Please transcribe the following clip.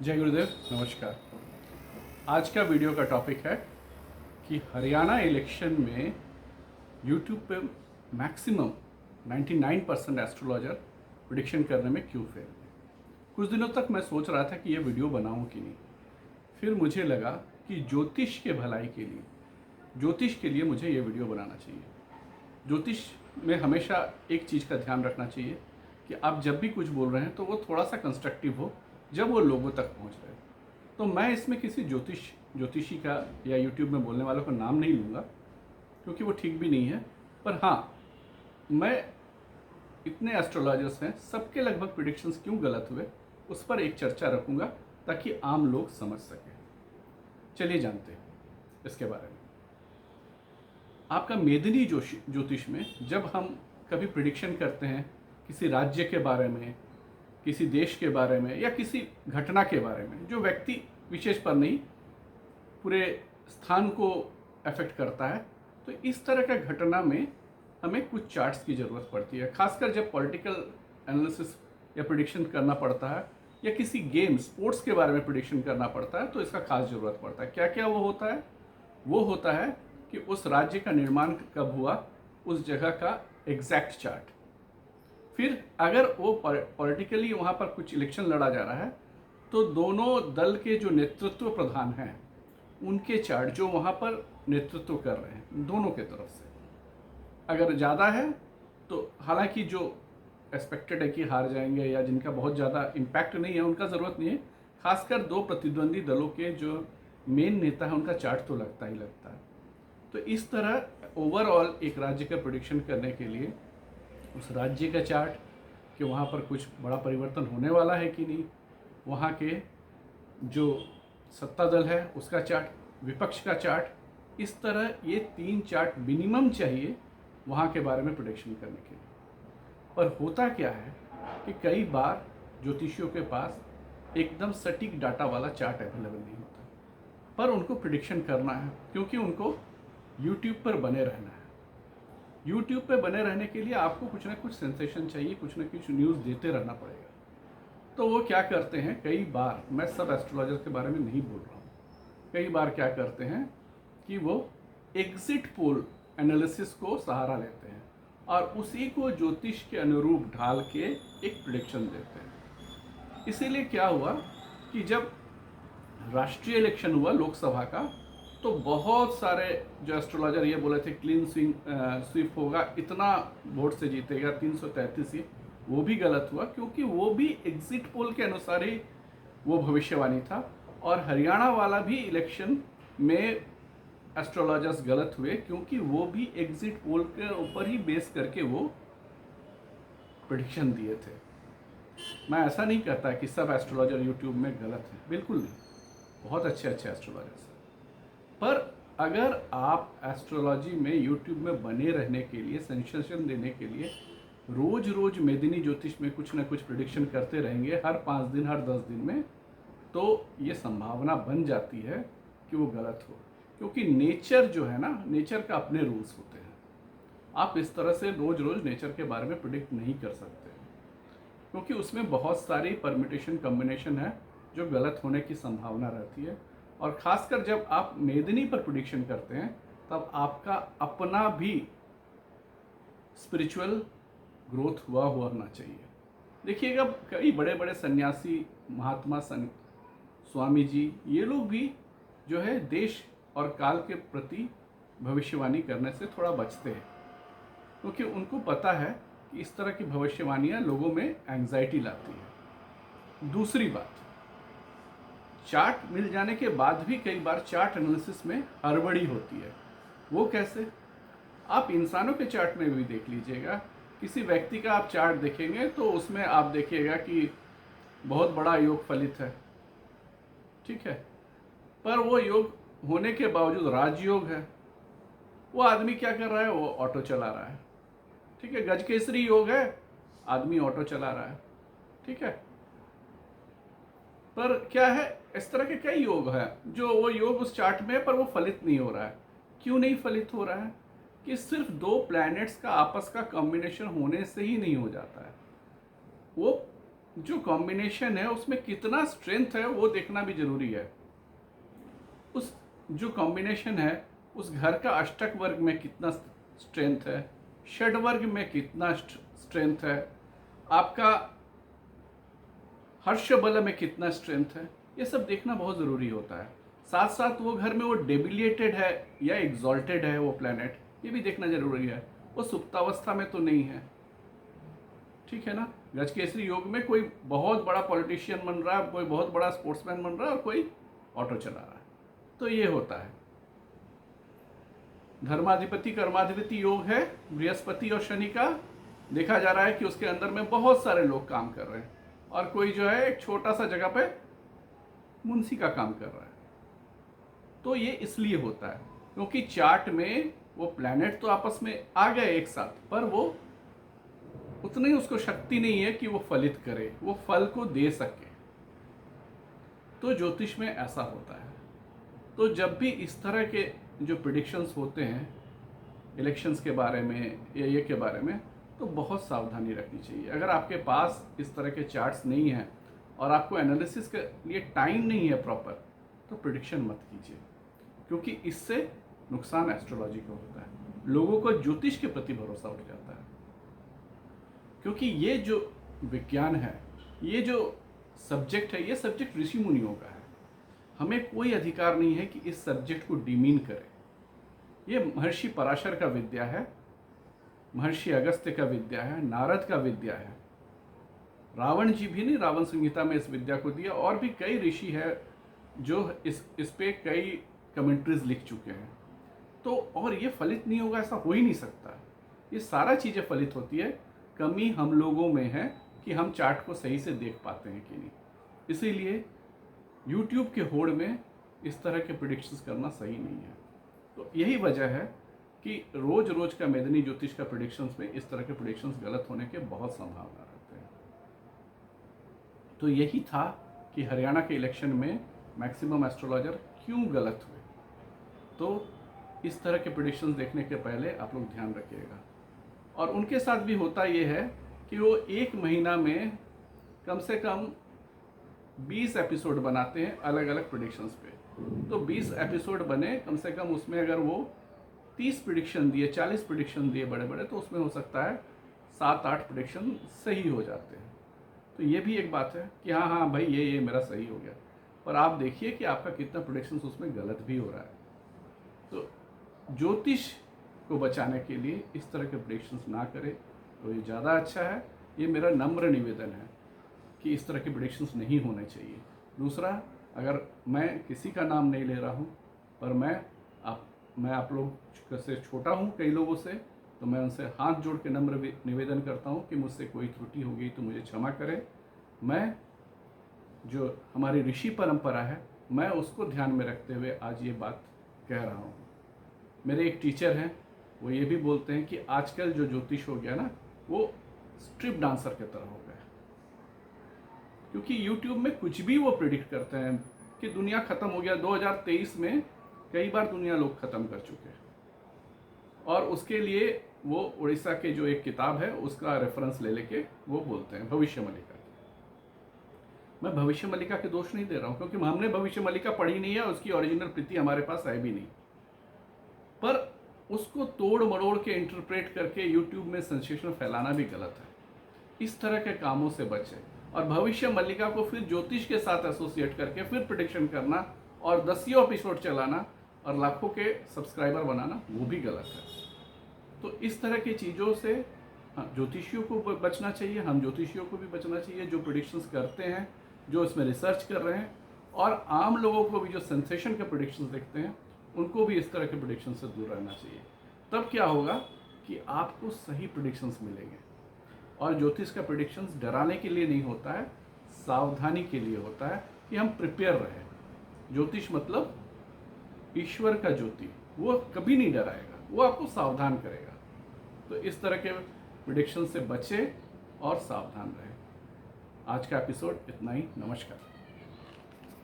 जय गुरुदेव, नमस्कार। आज का वीडियो का टॉपिक है कि हरियाणा इलेक्शन में यूट्यूब पे मैक्सिमम 99% एस्ट्रोलॉजर प्रिडिक्शन करने में क्यों फेल हुए। कुछ दिनों तक मैं सोच रहा था कि ये वीडियो बनाऊं कि नहीं। फिर मुझे लगा कि ज्योतिष के लिए मुझे ये वीडियो बनाना चाहिए। ज्योतिष में हमेशा एक चीज़ का ध्यान रखना चाहिए कि आप जब भी कुछ बोल रहे हैं तो वो थोड़ा सा कंस्ट्रक्टिव हो, जब वो लोगों तक पहुंच रहे। तो मैं इसमें किसी ज्योतिषी का या यूट्यूब में बोलने वालों का नाम नहीं लूँगा, क्योंकि वो ठीक भी नहीं है। पर हाँ, मैं इतने एस्ट्रोलॉजर्स हैं, सबके लगभग प्रिडिक्शंस क्यों गलत हुए उस पर एक चर्चा रखूँगा, ताकि आम लोग समझ सकें। चलिए जानते हैं इसके बारे में। आपका मेदिनी ज्योतिष में जब हम कभी प्रिडिक्शन करते हैं किसी राज्य के बारे में, किसी देश के बारे में, या किसी घटना के बारे में जो व्यक्ति विशेष पर नहीं पूरे स्थान को अफेक्ट करता है, तो इस तरह का घटना में हमें कुछ चार्ट्स की ज़रूरत पड़ती है। खासकर जब पॉलिटिकल एनालिसिस या प्रिडिक्शन करना पड़ता है, या किसी गेम स्पोर्ट्स के बारे में प्रिडिक्शन करना पड़ता है, तो इसका खास ज़रूरत पड़ता है। क्या क्या वो होता है? वो होता है कि उस राज्य का निर्माण कब हुआ, उस जगह का एग्जैक्ट चार्ट। फिर अगर वो पॉलिटिकली वहाँ पर कुछ इलेक्शन लड़ा जा रहा है, तो दोनों दल के जो नेतृत्व प्रधान हैं उनके चार्ट जो वहाँ पर नेतृत्व कर रहे हैं दोनों के तरफ से, अगर ज़्यादा है तो हालांकि जो एक्सपेक्टेड है कि हार जाएंगे या जिनका बहुत ज़्यादा इम्पैक्ट नहीं है उनका ज़रूरत नहीं है, खासकर दो प्रतिद्वंदी दलों के जो मेन नेता है उनका चार्ट तो लगता ही लगता है। तो इस तरह ओवरऑल एक राज्य का प्रेडिक्शन करने के लिए उस राज्य का चार्ट, कि वहाँ पर कुछ बड़ा परिवर्तन होने वाला है कि नहीं, वहाँ के जो सत्ता दल है उसका चार्ट, विपक्ष का चार्ट, इस तरह ये 3 चार्ट मिनिमम चाहिए वहाँ के बारे में प्रेडिक्शन करने के लिए। पर होता क्या है कि कई बार ज्योतिषियों के पास एकदम सटीक डाटा वाला चार्ट अवेलेबल नहीं होता, पर उनको प्रेडिक्शन करना है क्योंकि उनको यूट्यूब पर बने रहना है। यूट्यूब पे बने रहने के लिए आपको कुछ ना कुछ सेंसेशन चाहिए, कुछ ना कुछ न्यूज़ देते रहना पड़ेगा। तो वो क्या करते हैं, कई बार, मैं सब एस्ट्रोलॉजर के बारे में नहीं बोल रहा हूँ, कई बार क्या करते हैं कि वो एग्जिट पोल एनालिसिस को सहारा लेते हैं और उसी को ज्योतिष के अनुरूप ढाल के एक प्रेडिक्शन देते हैं। इसीलिए क्या हुआ कि जब राष्ट्रीय इलेक्शन हुआ लोकसभा का, तो बहुत सारे जो एस्ट्रोलॉजर ये बोले थे क्लीन स्वीप होगा, इतना वोट से जीतेगा, 333 ही, वो भी गलत हुआ, क्योंकि वो भी एग्जिट पोल के अनुसार ही वो भविष्यवाणी था। और हरियाणा वाला भी इलेक्शन में एस्ट्रोलॉजर्स गलत हुए, क्योंकि वो भी एग्जिट पोल के ऊपर ही बेस करके वो प्रेडिक्शन दिए थे। मैं ऐसा नहीं कहता कि सब एस्ट्रोलॉजर यूट्यूब में गलत हैं, बिल्कुल नहीं, बहुत अच्छे अच्छे एस्ट्रोलॉजर्स हैं। पर अगर आप एस्ट्रोलॉजी में यूट्यूब में बने रहने के लिए, सेंसेशन देने के लिए रोज रोज मेदिनी ज्योतिष में कुछ ना कुछ प्रिडिक्शन करते रहेंगे, हर 5 दिन, हर 10 दिन में, तो ये संभावना बन जाती है कि वो गलत हो। क्योंकि नेचर जो है ना, नेचर का अपने रूल्स होते हैं। आप इस तरह से रोज रोज नेचर के बारे में प्रिडिक्ट नहीं कर सकते, क्योंकि उसमें बहुत सारी परम्यूटेशन कॉम्बिनेशन है जो गलत होने की संभावना रहती है। और ख़ासकर जब आप मेदिनी पर प्रेडिक्शन करते हैं, तब आपका अपना भी स्पिरिचुअल ग्रोथ हुआ होना चाहिए। देखिएगा, कई बड़े बड़े सन्यासी, महात्मा, स्वामी जी, ये लोग भी जो है देश और काल के प्रति भविष्यवाणी करने से थोड़ा बचते हैं, क्योंकि उनको पता है कि इस तरह की भविष्यवाणियाँ लोगों में एंग्जाइटी लाती है। दूसरी बात, चार्ट मिल जाने के बाद भी कई बार चार्ट एनालिसिस में हड़बड़ी होती है। वो कैसे? आप इंसानों के चार्ट में भी देख लीजिएगा, किसी व्यक्ति का आप चार्ट देखेंगे तो उसमें आप देखिएगा कि बहुत बड़ा योग फलित है, ठीक है, पर वो योग होने के बावजूद राजयोग है। वो आदमी क्या कर रहा है? वो ऑटो चला रहा है, ठीक है। गजकेसरी योग है, आदमी ऑटो चला रहा है, ठीक है। पर क्या है, इस तरह के कई योग हैं जो वो योग उस चार्ट में, पर वो फलित नहीं हो रहा है। क्यों नहीं फलित हो रहा है? कि सिर्फ 2 प्लैनेट्स का आपस का कॉम्बिनेशन होने से ही नहीं हो जाता है। वो जो कॉम्बिनेशन है उसमें कितना स्ट्रेंथ है वो देखना भी जरूरी है। उस जो कॉम्बिनेशन है उस घर का अष्टक वर्ग में कितना स्ट्रेंथ है, षड वर्ग में कितना स्ट्रेंथ है, आपका हर्ष बल में कितना स्ट्रेंथ है, ये सब देखना बहुत ज़रूरी होता है। साथ साथ वो घर में वो डेबिलिएटेड है या एग्जॉल्टेड है वो प्लैनेट, ये भी देखना जरूरी है। वो सुप्तावस्था में तो नहीं है, ठीक है ना। गजकेसरी योग में कोई बहुत बड़ा पॉलिटिशियन बन रहा है, कोई बहुत बड़ा स्पोर्ट्समैन बन रहा है और कोई ऑटो चला रहा है, तो ये होता है। धर्माधिपति कर्माधिपति योग है बृहस्पति और शनि का, देखा जा रहा है कि उसके अंदर में बहुत सारे लोग काम कर रहे हैं और कोई जो है एक छोटा सा जगह पे मुंशी का काम कर रहा है। तो ये इसलिए होता है क्योंकि चार्ट में वो प्लैनेट तो आपस में आ गए एक साथ, पर वो उतनी उसको शक्ति नहीं है कि वो फलित करे, वो फल को दे सके। तो ज्योतिष में ऐसा होता है। तो जब भी इस तरह के जो प्रिडिक्शंस होते हैं इलेक्शंस के बारे में या ये के बारे में, तो बहुत सावधानी रखनी चाहिए। अगर आपके पास इस तरह के चार्ट्स नहीं हैं और आपको एनालिसिस के लिए टाइम नहीं है प्रॉपर, तो प्रिडिक्शन मत कीजिए, क्योंकि इससे नुकसान एस्ट्रोलॉजी को होता है। लोगों को ज्योतिष के प्रति भरोसा उठ जाता है, क्योंकि ये जो विज्ञान है, ये जो सब्जेक्ट है, ये सब्जेक्ट ऋषि मुनियों का है। हमें कोई अधिकार नहीं है कि इस सब्जेक्ट को डिमीन करें। ये महर्षि पराशर का विद्या है, महर्षि अगस्त्य का विद्या है, नारद का विद्या है। रावण जी भी नहीं रावण संहिता में इस विद्या को दिया, और भी कई ऋषि है जो इस पे कई कमेंट्रीज लिख चुके हैं। तो और ये फलित नहीं होगा ऐसा हो ही नहीं सकता। ये सारा चीज़ें फलित होती है, कमी हम लोगों में है कि हम चार्ट को सही से देख पाते हैं कि नहीं। इसीलिए YouTube के होड़ में इस तरह के प्रिडिक्शंस करना सही नहीं है। तो यही वजह है कि रोज रोज का मेदिनी ज्योतिष का प्रिडिक्शंस में इस तरह के प्रिडिक्शंस गलत होने के बहुत संभावना रहते हैं। तो यही था कि हरियाणा के इलेक्शन में मैक्सिमम एस्ट्रोलॉजर क्यों गलत हुए। तो इस तरह के प्रिडिक्शंस देखने के पहले आप लोग ध्यान रखिएगा। और उनके साथ भी होता ये है कि वो एक महीना में कम से कम 20 एपिसोड बनाते हैं अलग अलग प्रिडिक्शंस पे। तो 20 एपिसोड बने कम से कम, उसमें अगर वो 30 प्रिडिक्शन दिए, 40 प्रिडिक्शन दिए बड़े बड़े, तो उसमें हो सकता है 7-8 प्रिडिक्शन सही हो जाते हैं। तो ये भी एक बात है कि हाँ हाँ भाई ये मेरा सही हो गया, पर आप देखिए कि आपका कितना प्रिडिक्शंस उसमें गलत भी हो रहा है। तो ज्योतिष को बचाने के लिए इस तरह के प्रिडिक्शंस ना करें तो ये ज़्यादा अच्छा है। ये मेरा नम्र निवेदन है कि इस तरह के प्रिडिक्शंस नहीं होने चाहिए। दूसरा, अगर मैं किसी का नाम नहीं ले रहा हूँ, पर मैं आप लोग से छोटा हूँ कई लोगों से, तो मैं उनसे हाथ जोड़ के नम्र निवेदन करता हूँ कि मुझसे कोई त्रुटि हो गई तो मुझे क्षमा करें। मैं जो हमारी ऋषि परंपरा है, मैं उसको ध्यान में रखते हुए आज ये बात कह रहा हूँ। मेरे एक टीचर हैं, वो ये भी बोलते हैं कि आजकल जो ज्योतिष हो गया ना, वो स्ट्रिप डांसर की तरह हो गया, क्योंकि YouTube में कुछ भी वो प्रिडिक्ट करते हैं कि दुनिया ख़त्म हो गया। 2023 में कई बार दुनिया लोग ख़त्म कर चुके हैं, और उसके लिए वो उड़ीसा के जो एक किताब है उसका रेफरेंस ले लेके वो बोलते हैं भविष्य मल्लिका की। मैं भविष्य मल्लिका के दोष नहीं दे रहा हूँ, क्योंकि हमने भविष्य मल्लिका पढ़ी नहीं है, उसकी ओरिजिनल प्रति हमारे पास है भी नहीं, पर उसको तोड़ मरोड़ के इंटरप्रेट करके YouTube में सेंसेशन फैलाना भी गलत है। इस तरह के कामों से बचें। और भविष्य मल्लिका को फिर ज्योतिष के साथ एसोसिएट करके फिर प्रिडिक्शन करना और 10 एपिसोड चलाना और लाखों के सब्सक्राइबर बनाना, वो भी गलत है। तो इस तरह की चीज़ों से ज्योतिषियों को बचना चाहिए, हम ज्योतिषियों को भी बचना चाहिए जो प्रिडिक्शंस करते हैं, जो इसमें रिसर्च कर रहे हैं, और आम लोगों को भी जो सेंसेशन के प्रिडिक्शंस देखते हैं, उनको भी इस तरह के प्रिडिक्शन से दूर रहना चाहिए। तब क्या होगा कि आपको सही प्रिडिक्शंस मिलेंगे। और ज्योतिष का प्रिडिक्शंस डराने के लिए नहीं होता है, सावधानी के लिए होता है कि हम प्रिपेयर रहें। ज्योतिष मतलब ईश्वर का ज्योति, वो कभी नहीं डराएगा, वो आपको सावधान करेगा। तो इस तरह के प्रिडिक्शन से बचें और सावधान रहें। आज का एपिसोड इतना ही। नमस्कार।